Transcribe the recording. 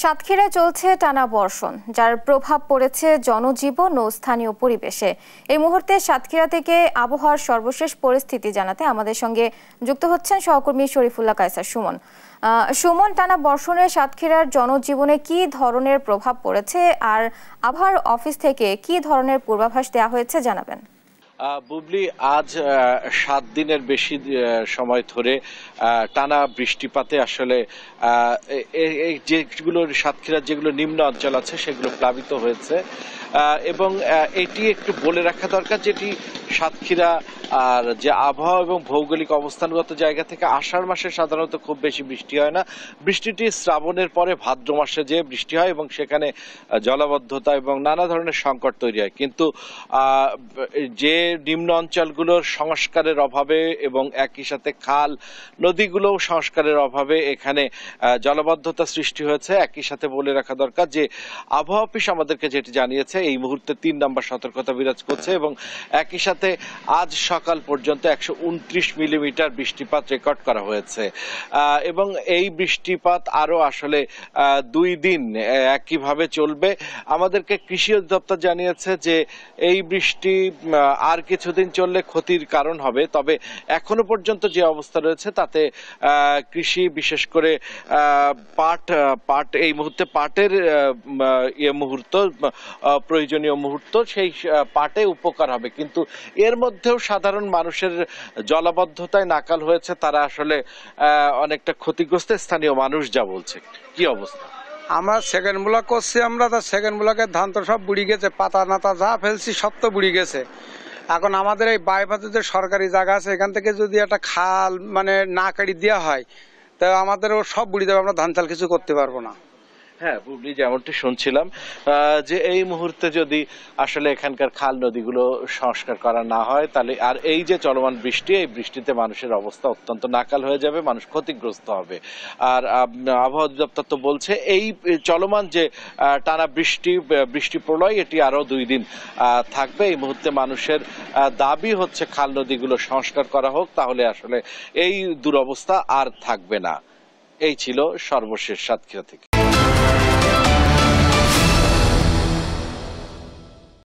সাতক্ষীরায় চলছে টানা বর্ষণ, যার প্রভাব পড়েছে জনজীবন ও স্থানীয় পরিবেশে। এই মুহূর্তে সাতক্ষীরা থেকে আবহাওয়ার সর্বশেষ পরিস্থিতি জানাতে আমাদের সঙ্গে যুক্ত হচ্ছেন সহকর্মী শরীফুল্লাহ কায়সার সুমন। সুমন, টানা বর্ষণে সাতক্ষীরার জনজীবনে কি ধরনের প্রভাব পড়েছে, আর আবহাওয়ার অফিস থেকে কি ধরনের পূর্বাভাস দেওয়া হয়েছে জানাবেন। বুবলি, আজ 7 দিনের বেশি সময় ধরে টানা বৃষ্টিপাতে আসলে যেগুলো সাতক্ষীরার যেগুলো নিম্ন অঞ্চল আছে সেগুলো প্লাবিত হয়েছে, এবং এটি একটু বলে রাখা দরকার যেটি সাতক্ষীরা আর যে আবহাওয়া এবং ভৌগোলিক অবস্থানগত জায়গা থেকে আষাঢ় মাসে সাধারণত খুব বেশি বৃষ্টি হয় না। বৃষ্টিটি শ্রাবণের পরে ভাদ্র মাসে যে বৃষ্টি হয় এবং সেখানে জলাবদ্ধতা এবং নানা ধরনের সংকট তৈরি হয়, কিন্তু যে নিম্ন অঞ্চলগুলোর সংস্কারের অভাবে এবং একই সাথে খাল নদীগুলোও সংস্কারের অভাবে এখানে জলাবদ্ধতা সৃষ্টি হয়েছে। একই সাথে বলে রাখা দরকার যে আবহাওয়া অফিস আমাদেরকে যেটি জানিয়েছে, এই মুহূর্তে 3 নম্বর সতর্কতা বিরাজ করছে এবং একই সাথে আজ সকাল পর্যন্ত 129 মিলিমিটার বৃষ্টিপাত রেকর্ড করা হয়েছে, এবং এই বৃষ্টিপাত আরো আসলে 2 দিন একইভাবে চলবে। আমাদেরকে কৃষি অধিদপ্তর জানিয়েছে যে এই বৃষ্টি আর কিছুদিন চললে ক্ষতির কারণ হবে, তবে এখনো পর্যন্ত যে অবস্থা রয়েছে তাতে কৃষি, বিশেষ করে পাট এই মুহূর্তে পাটের প্রয়োজনীয় মুহূর্ত, সেই পাটে উপকার হবে, কিন্তু এর মধ্যেও সাধারণ মানুষের জলাবদ্ধতায় নাকাল হয়েছে। তারা আসলে অনেকটা ক্ষতিগ্রস্ত। স্থানীয় মানুষ যা বলছে, কি অবস্থা? আমরা সেকেন্ড ব্লক করছি, আমরা তো সেকেন্ড ব্লকের ধান তো সব বুড়ি গেছে, পাতা নাতা যা ফেলছি সব তো বুড়ি গেছে। এখন আমাদের এই বাইপাসে যে সরকারি জায়গা আছে, এখান থেকে যদি একটা খাল না কাটি দেওয়া হয়, তা আমাদের সব বুড়ি দেবে, আমরা ধান চাল কিছু করতে পারবো না। হ্যাঁ বুবলি, যেমনটি শুনছিলাম যে এই মুহূর্তে যদি আসলে এখানকার খাল নদীগুলো সংস্কার করা না হয়, তাহলে আর এই যে চলমান বৃষ্টি, এই বৃষ্টিতে মানুষের অবস্থা অত্যন্ত নাকাল হয়ে যাবে, মানুষ ক্ষতিগ্রস্ত হবে। আর আবহাওয়া অধিদপ্তর তো বলছে এই চলমান যে টানা বৃষ্টি প্রলয়, এটি আরো 2 দিন থাকবে। এই মুহূর্তে মানুষের দাবি হচ্ছে খাল নদীগুলো সংস্কার করা হোক, তাহলে আসলে এই দুরবস্থা আর থাকবে না। এই ছিল সর্বশেষ সাতক্ষীরা থেকে।